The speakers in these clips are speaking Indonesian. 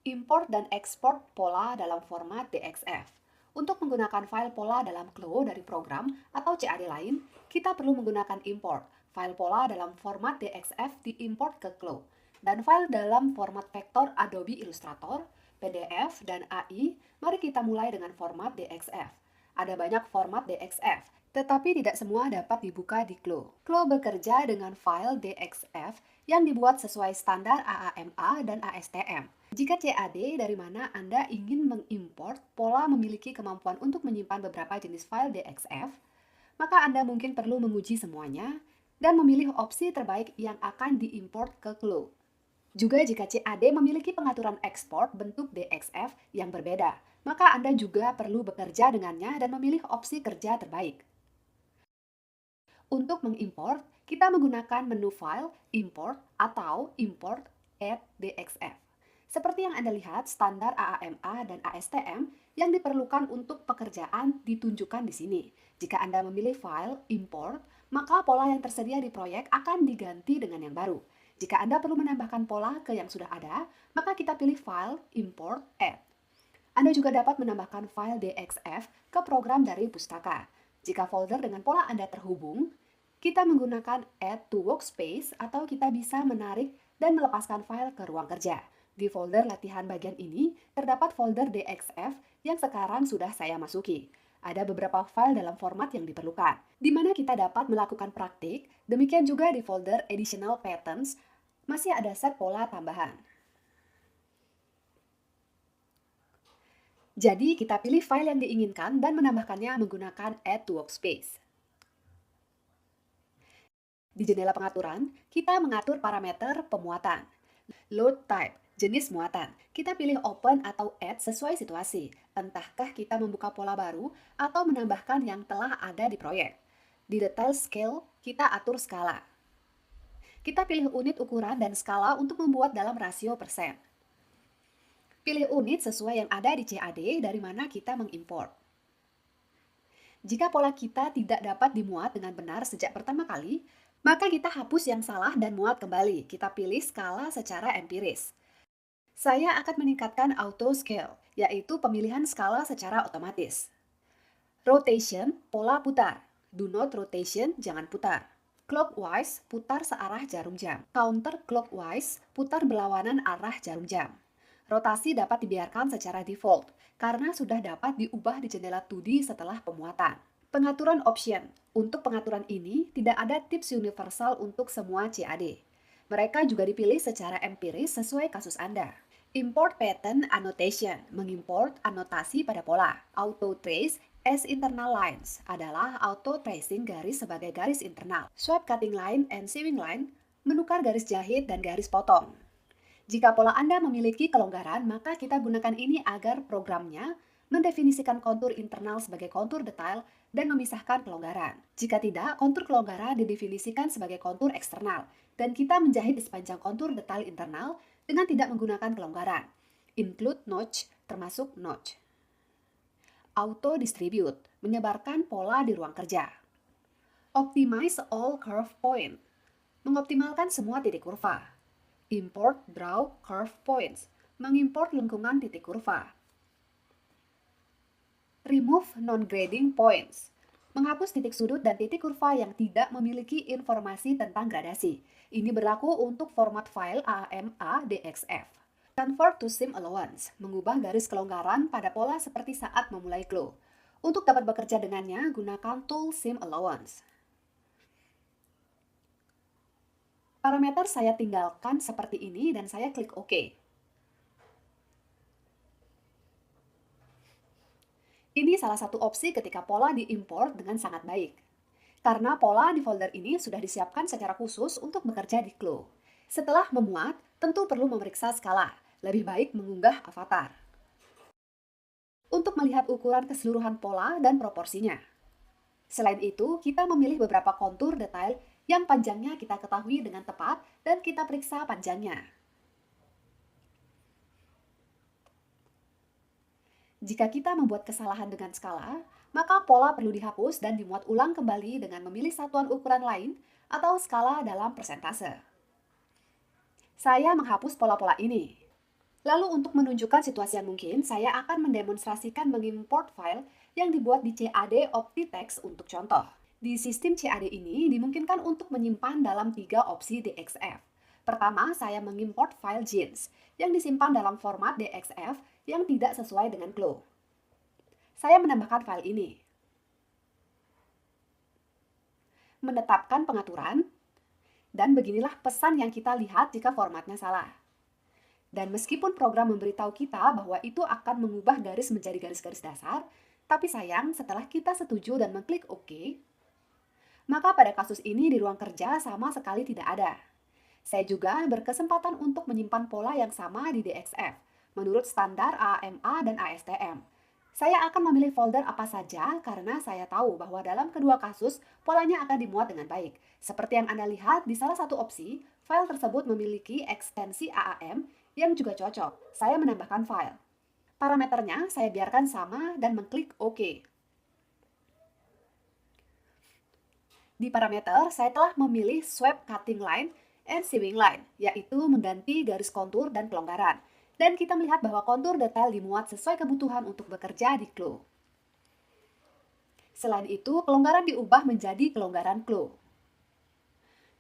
Import dan ekspor pola dalam format DXF. Untuk menggunakan file pola dalam CLO dari program atau CAD lain, kita perlu menggunakan import. File pola dalam format DXF diimport ke CLO. Dan file dalam format vektor Adobe Illustrator, PDF, dan AI, mari kita mulai dengan format DXF. Ada banyak format DXF, tetapi tidak semua dapat dibuka di CLO. CLO bekerja dengan file DXF yang dibuat sesuai standar AAMA dan ASTM. Jika CAD dari mana Anda ingin mengimport pola memiliki kemampuan untuk menyimpan beberapa jenis file DXF, maka Anda mungkin perlu menguji semuanya dan memilih opsi terbaik yang akan diimport ke CLO. Juga jika CAD memiliki pengaturan ekspor bentuk DXF yang berbeda, maka Anda juga perlu bekerja dengannya dan memilih opsi kerja terbaik. Untuk mengimport, kita menggunakan menu file, import, atau import add DXF. Seperti yang Anda lihat, standar AAMA dan ASTM yang diperlukan untuk pekerjaan ditunjukkan di sini. Jika Anda memilih file, import, maka pola yang tersedia di proyek akan diganti dengan yang baru. Jika Anda perlu menambahkan pola ke yang sudah ada, maka kita pilih file, import, add. Anda juga dapat menambahkan file DXF ke program dari pustaka. Jika folder dengan pola Anda terhubung, kita menggunakan Add to Workspace atau kita bisa menarik dan melepaskan file ke ruang kerja. Di folder latihan bagian ini, terdapat folder DXF yang sekarang sudah saya masuki. Ada beberapa file dalam format yang diperlukan, di mana kita dapat melakukan praktik. Demikian juga di folder Additional Patterns, masih ada set pola tambahan. Jadi, kita pilih file yang diinginkan dan menambahkannya menggunakan Add to Workspace. Di jendela pengaturan, kita mengatur parameter pemuatan. Load type, jenis muatan. Kita pilih open atau add sesuai situasi. Entahkah kita membuka pola baru atau menambahkan yang telah ada di proyek. Di detail scale, kita atur skala. Kita pilih unit ukuran dan skala untuk membuat dalam rasio persen. Pilih unit sesuai yang ada di CAD dari mana kita mengimport. Jika pola kita tidak dapat dimuat dengan benar sejak pertama kali, maka kita hapus yang salah dan muat kembali. Kita pilih skala secara empiris. Saya akan meningkatkan auto scale, yaitu pemilihan skala secara otomatis. Rotation, pola putar. Do not rotation, jangan putar. Clockwise, putar searah jarum jam. Counterclockwise, putar berlawanan arah jarum jam. Rotasi dapat dibiarkan secara default, karena sudah dapat diubah di jendela 2D setelah pemuatan. Pengaturan option. Untuk pengaturan ini, tidak ada tips universal untuk semua CAD. Mereka juga dipilih secara empiris sesuai kasus Anda. Import pattern annotation, mengimport anotasi pada pola. Auto trace as internal lines adalah auto tracing garis sebagai garis internal. Swap cutting line and sewing line, menukar garis jahit dan garis potong. Jika pola Anda memiliki kelonggaran, maka kita gunakan ini agar programnya mendefinisikan kontur internal sebagai kontur detail dan memisahkan kelonggaran. Jika tidak, kontur kelonggaran didefinisikan sebagai kontur eksternal, dan kita menjahit di sepanjang kontur detail internal dengan tidak menggunakan kelonggaran. Include notch, termasuk notch. Auto distribute, menyebarkan pola di ruang kerja. Optimize all curve point, mengoptimalkan semua titik kurva. Import draw curve points, mengimport lengkungan titik kurva. Remove non-grading points, menghapus titik sudut dan titik kurva yang tidak memiliki informasi tentang gradasi. Ini berlaku untuk format file AMA DXF. Convert to seam allowance, mengubah garis kelonggaran pada pola seperti saat memulai CLO. Untuk dapat bekerja dengannya, gunakan tool seam allowance. Parameter saya tinggalkan seperti ini dan saya klik OK. Ini salah satu opsi ketika pola diimport dengan sangat baik. Karena pola di folder ini sudah disiapkan secara khusus untuk bekerja di CLO. Setelah memuat, tentu perlu memeriksa skala. Lebih baik mengunggah avatar. Untuk melihat ukuran keseluruhan pola dan proporsinya. Selain itu, kita memilih beberapa kontur detail yang panjangnya kita ketahui dengan tepat dan kita periksa panjangnya. Jika kita membuat kesalahan dengan skala, maka pola perlu dihapus dan dimuat ulang kembali dengan memilih satuan ukuran lain atau skala dalam persentase. Saya menghapus pola-pola ini. Lalu untuk menunjukkan situasi yang mungkin, saya akan mendemonstrasikan mengimport file yang dibuat di CAD OptiText untuk contoh. Di sistem CAD ini dimungkinkan untuk menyimpan dalam 3 opsi DXF. Pertama, saya mengimport file jeans yang disimpan dalam format DXF yang tidak sesuai dengan Glow. Saya menambahkan file ini, menetapkan pengaturan, dan beginilah pesan yang kita lihat jika formatnya salah. Dan meskipun program memberitahu kita bahwa itu akan mengubah garis menjadi garis-garis dasar, tapi sayang setelah kita setuju dan mengklik OK, maka pada kasus ini di ruang kerja sama sekali tidak ada. Saya juga berkesempatan untuk menyimpan pola yang sama di DXF, menurut standar AMA dan ASTM. Saya akan memilih folder apa saja karena saya tahu bahwa dalam kedua kasus, polanya akan dimuat dengan baik. Seperti yang Anda lihat di salah satu opsi, file tersebut memiliki ekstensi AAM yang juga cocok. Saya menambahkan file. Parameternya saya biarkan sama dan mengklik OK. Di parameter, saya telah memilih sweep cutting line and sewing line, yaitu mengganti garis kontur dan kelonggaran. Dan kita melihat bahwa kontur detail dimuat sesuai kebutuhan untuk bekerja di Glow. Selain itu, kelonggaran diubah menjadi kelonggaran Glow.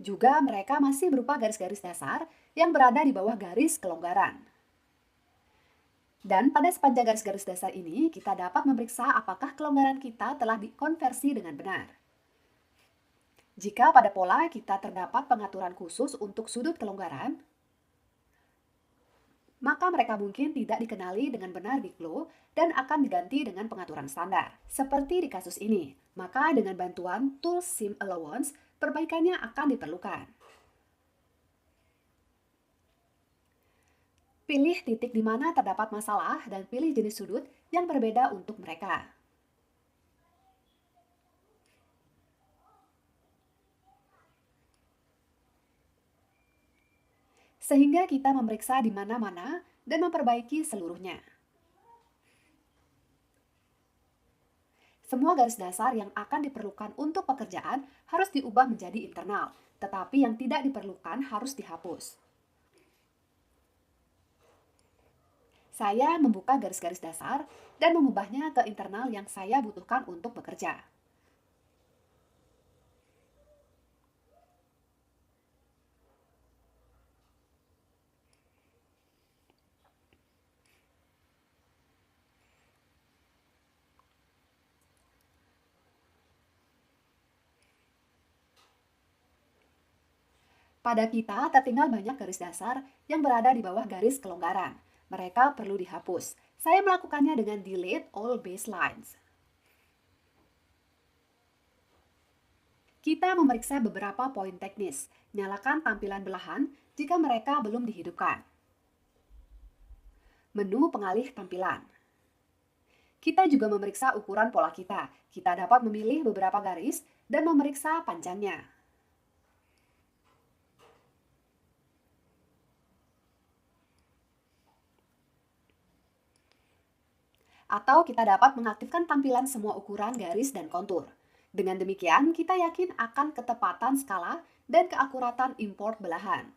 Juga mereka masih berupa garis-garis dasar yang berada di bawah garis kelonggaran. Dan pada sepanjang garis-garis dasar ini, kita dapat memeriksa apakah kelonggaran kita telah dikonversi dengan benar. Jika pada pola kita terdapat pengaturan khusus untuk sudut kelonggaran, maka mereka mungkin tidak dikenali dengan benar di Glow dan akan diganti dengan pengaturan standar. Seperti di kasus ini, maka dengan bantuan Tool Seam Allowance, perbaikannya akan diperlukan. Pilih titik di mana terdapat masalah dan pilih jenis sudut yang berbeda untuk mereka. Sehingga kita memeriksa di mana-mana dan memperbaiki seluruhnya. Semua garis dasar yang akan diperlukan untuk pekerjaan harus diubah menjadi internal, tetapi yang tidak diperlukan harus dihapus. Saya membuka garis-garis dasar dan mengubahnya ke internal yang saya butuhkan untuk bekerja. Pada kita tertinggal banyak garis dasar yang berada di bawah garis kelonggaran. Mereka perlu dihapus. Saya melakukannya dengan delete all baselines. Kita memeriksa beberapa poin teknis. Nyalakan tampilan belahan jika mereka belum dihidupkan. Menu pengalih tampilan. Kita juga memeriksa ukuran pola kita. Kita dapat memilih beberapa garis dan memeriksa panjangnya. Atau kita dapat mengaktifkan tampilan semua ukuran garis dan kontur. Dengan demikian, kita yakin akan ketepatan skala dan keakuratan import belahan.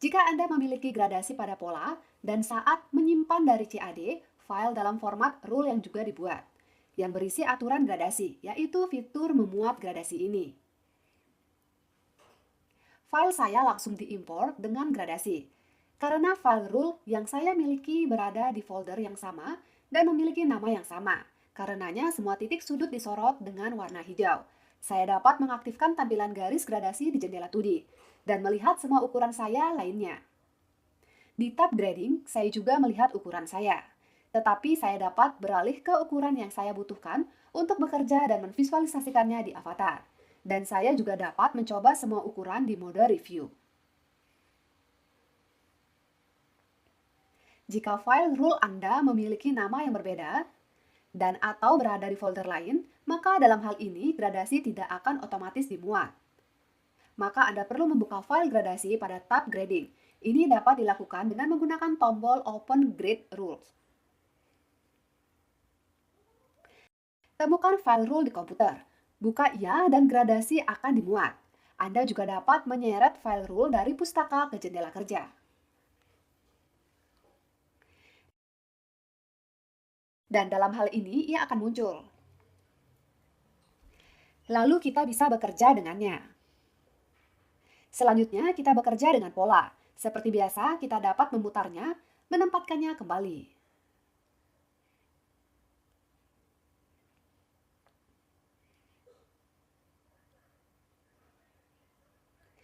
Jika Anda memiliki gradasi pada pola dan saat menyimpan dari CAD, file dalam format rule yang juga dibuat, yang berisi aturan gradasi, yaitu fitur memuat gradasi ini. File saya langsung diimport dengan gradasi, karena file rule yang saya miliki berada di folder yang sama dan memiliki nama yang sama. Karenanya semua titik sudut disorot dengan warna hijau. Saya dapat mengaktifkan tampilan garis gradasi di jendela 2D dan melihat semua ukuran saya lainnya. Di tab grading, saya juga melihat ukuran saya. Tetapi saya dapat beralih ke ukuran yang saya butuhkan untuk bekerja dan memvisualisasikannya di avatar. Dan saya juga dapat mencoba semua ukuran di mode review. Jika file rule Anda memiliki nama yang berbeda dan atau berada di folder lain, maka dalam hal ini gradasi tidak akan otomatis dimuat. Maka Anda perlu membuka file gradasi pada tab grading. Ini dapat dilakukan dengan menggunakan tombol Open Grade Rules. Temukan file rule di komputer. Buka ia dan gradasi akan dimuat. Anda juga dapat menyeret file rule dari pustaka ke jendela kerja. Dan dalam hal ini, ia akan muncul. Lalu kita bisa bekerja dengannya. Selanjutnya, kita bekerja dengan pola. Seperti biasa, kita dapat memutarnya, menempatkannya kembali.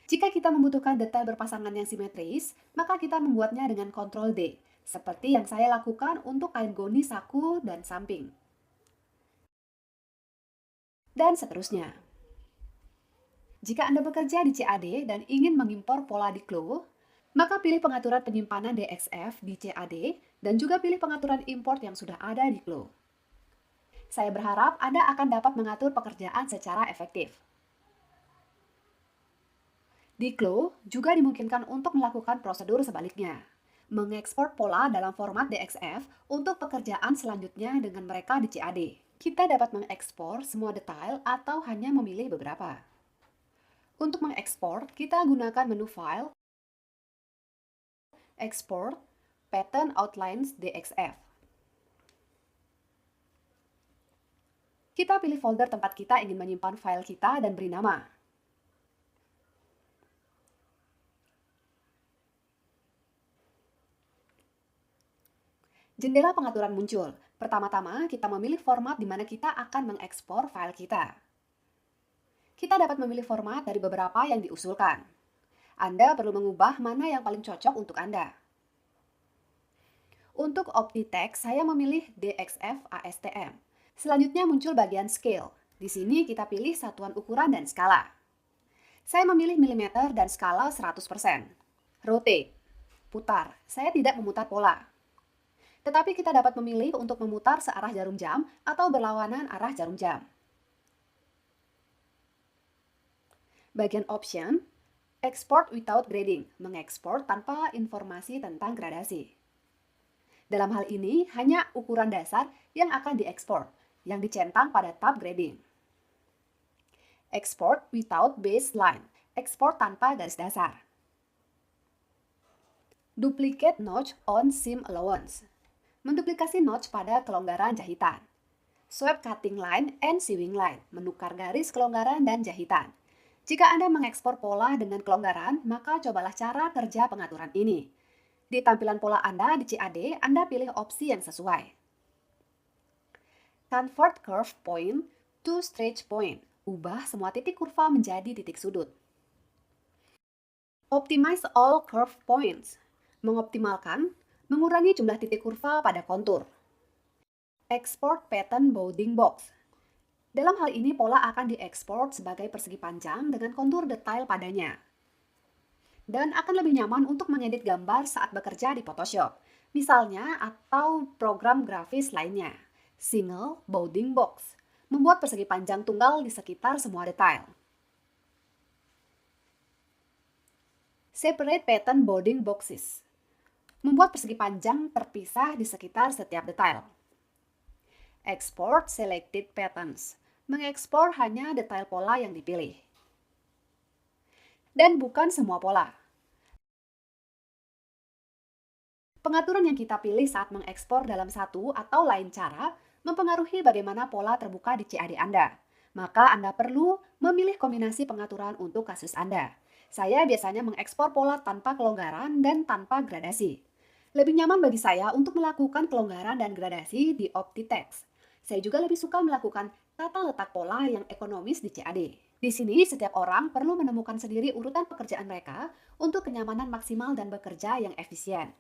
Jika kita membutuhkan detail berpasangan yang simetris, maka kita membuatnya dengan Ctrl D, seperti yang saya lakukan untuk kain goni saku dan samping. Dan seterusnya. Jika Anda bekerja di CAD dan ingin mengimpor pola di Flow, maka pilih pengaturan penyimpanan DXF di CAD dan juga pilih pengaturan import yang sudah ada di Flow. Saya berharap Anda akan dapat mengatur pekerjaan secara efektif. Di Flow juga dimungkinkan untuk melakukan prosedur sebaliknya, mengekspor pola dalam format DXF untuk pekerjaan selanjutnya dengan mereka di CAD. Kita dapat mengekspor semua detail atau hanya memilih beberapa. Untuk mengekspor, kita gunakan menu File, Export, Pattern Outlines DXF. Kita pilih folder tempat kita ingin menyimpan file kita dan beri nama. Jendela pengaturan muncul. Pertama-tama, kita memilih format di mana kita akan mengekspor file kita. Kita dapat memilih format dari beberapa yang diusulkan. Anda perlu mengubah mana yang paling cocok untuk Anda. Untuk OptiText, saya memilih DXF ASTM. Selanjutnya muncul bagian Scale. Di sini kita pilih satuan ukuran dan skala. Saya memilih milimeter dan skala 100%. Rotate, putar. Saya tidak memutar pola. Tetapi kita dapat memilih untuk memutar searah jarum jam atau berlawanan arah jarum jam. Bagian Option, Export without grading, mengekspor tanpa informasi tentang gradasi. Dalam hal ini, hanya ukuran dasar yang akan diekspor, yang dicentang pada tab grading. Export without baseline, ekspor tanpa garis dasar. Duplicate notch on seam allowance, menduplikasi notch pada kelonggaran jahitan. Sweep cutting line and sewing line, menukar garis kelonggaran dan jahitan. Jika Anda mengekspor pola dengan kelonggaran, maka cobalah cara kerja pengaturan ini. Di tampilan pola Anda di CAD, Anda pilih opsi yang sesuai. Convert curve point to stretch point, ubah semua titik kurva menjadi titik sudut. Optimize all curve points, mengoptimalkan, mengurangi jumlah titik kurva pada kontur. Export pattern bounding box. Dalam hal ini, pola akan diekspor sebagai persegi panjang dengan kontur detail padanya. Dan akan lebih nyaman untuk mengedit gambar saat bekerja di Photoshop, misalnya, atau program grafis lainnya. Single bounding box, membuat persegi panjang tunggal di sekitar semua detail. Separate pattern bounding boxes, membuat persegi panjang terpisah di sekitar setiap detail. Export selected patterns, mengekspor hanya detail pola yang dipilih. Dan bukan semua pola. Pengaturan yang kita pilih saat mengekspor dalam satu atau lain cara mempengaruhi bagaimana pola terbuka di CAD Anda. Maka Anda perlu memilih kombinasi pengaturan untuk kasus Anda. Saya biasanya mengekspor pola tanpa kelonggaran dan tanpa gradasi. Lebih nyaman bagi saya untuk melakukan kelonggaran dan gradasi di OptiText. Saya juga lebih suka melakukan tata letak pola yang ekonomis di CAD. Di sini, setiap orang perlu menemukan sendiri urutan pekerjaan mereka untuk kenyamanan maksimal dan bekerja yang efisien.